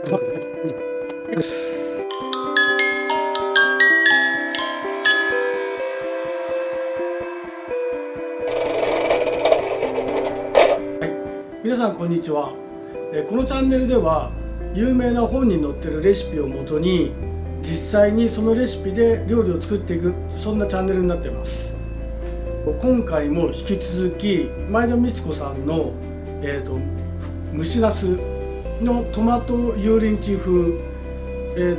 皆さんこんにちは。このチャンネルでは有名な本に載ってるレシピをもとに実際にそのレシピで料理を作っていく、そんなチャンネルになっています。今回も引き続き前田美智子さんの、蒸しナスのトマト油淋鶏風、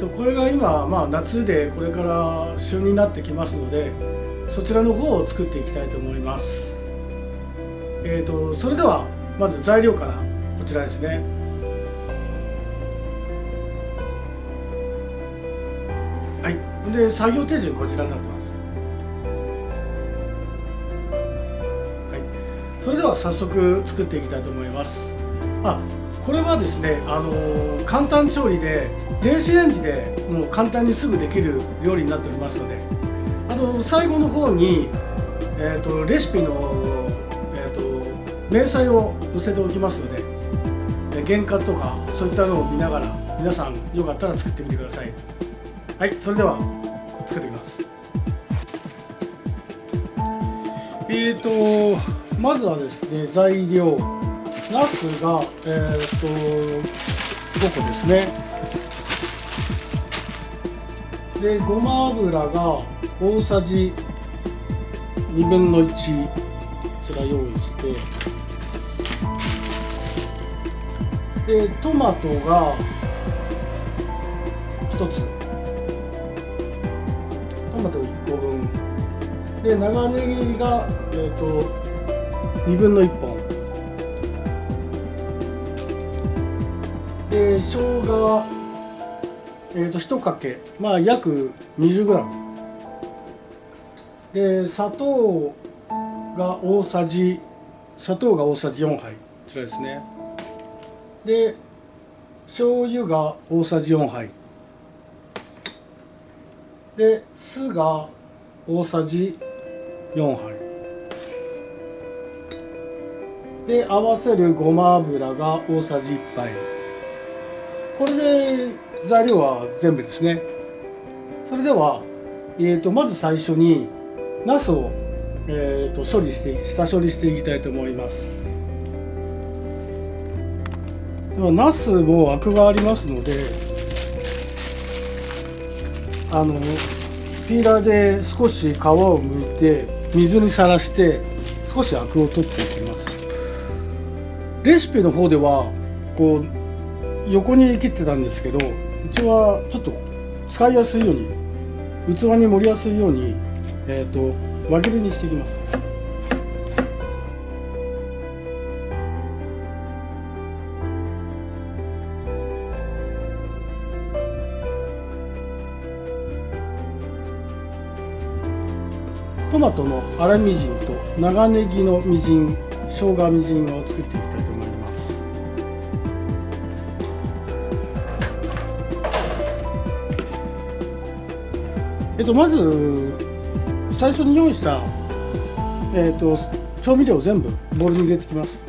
これが今、夏でこれから旬になってきますので、そちらの方を作っていきたいと思います。それではまず材料からこちらですね。はい。で作業手順こちらになってます。はい。それでは早速作っていきたいと思います。これはですね、簡単調理で電子レンジでもう簡単にすぐできる料理になっておりますので、最後の方に、レシピの、明細を載せておきますので、原価とかそういったのを見ながら皆さんよかったら作ってみてください。はい、それでは作っていきます。まずはですね、材料、ナスが、5個ですね。で、ごま油が大さじ2分の1、こちら用意して、で、トマトが1つ、トマト1個分で、長ネギが、2分の1本で、生姜が、1かけ、約 20g で、砂糖が大さじ4杯、こちらですね。で、醤油が大さじ4杯で、酢が大さじ4杯で、合わせるごま油が大さじ1杯。これで材料は全部ですね。それでは、まず最初にナスを、下処理していきたいと思います。ではナスもアクがありますので、ピーラーで少し皮を剥いて水にさらして少しアクを取っていきます。レシピの方ではこう横に切ってたんですけど、うちはちょっと使いやすいように、器に盛りやすいように、輪切りにしていきます。トマトの粗みじんと長ネギのみじん、生姜みじんを作っていきたいと思います。まず最初に用意した、調味料を全部ボウルに入れていきます。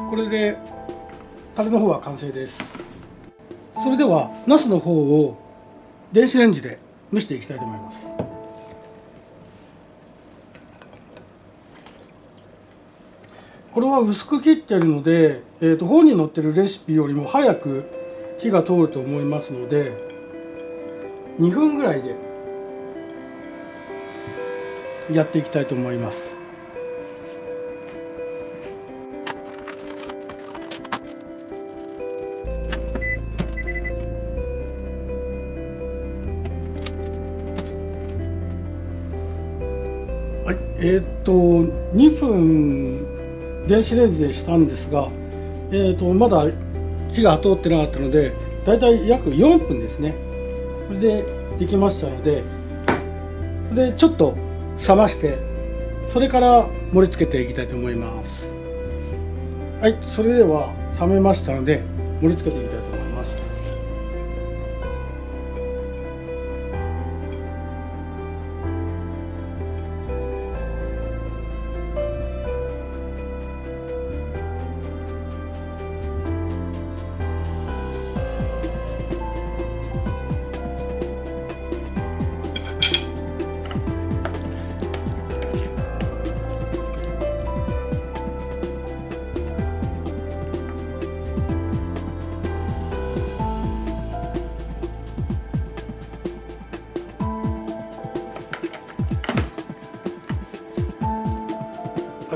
これでタレの方は完成です。それではナスの方を電子レンジで蒸していきたいと思います。これは薄く切っているので、本に載ってるレシピよりも早く火が通ると思いますので、2分ぐらいでやっていきたいと思います。2分電子レンジでしたんですが、まだ火が通ってなかったので、だいたい約4分ですね。これでできましたので、ちょっと冷まして、それから盛り付けていきたいと思います。はい、それでは冷めましたので盛り付けていきたいと思います。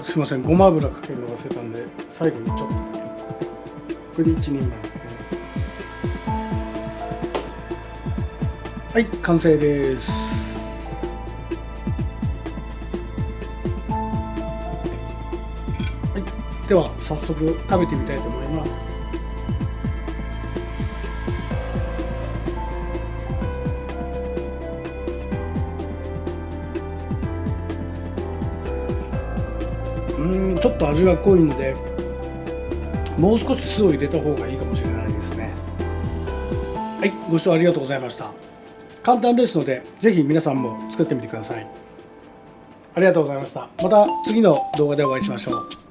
すいません、ごま油かけるの忘れたんで最後にちょっとだけこれで1人前ですね。はい、完成です。はい、では早速食べてみたいと思います。ちょっと味が濃いのでもう少し酢を入れた方がいいかもしれないですね。はい、ご視聴ありがとうございました。簡単ですのでぜひ皆さんも作ってみてください。ありがとうございました。また次の動画でお会いしましょう。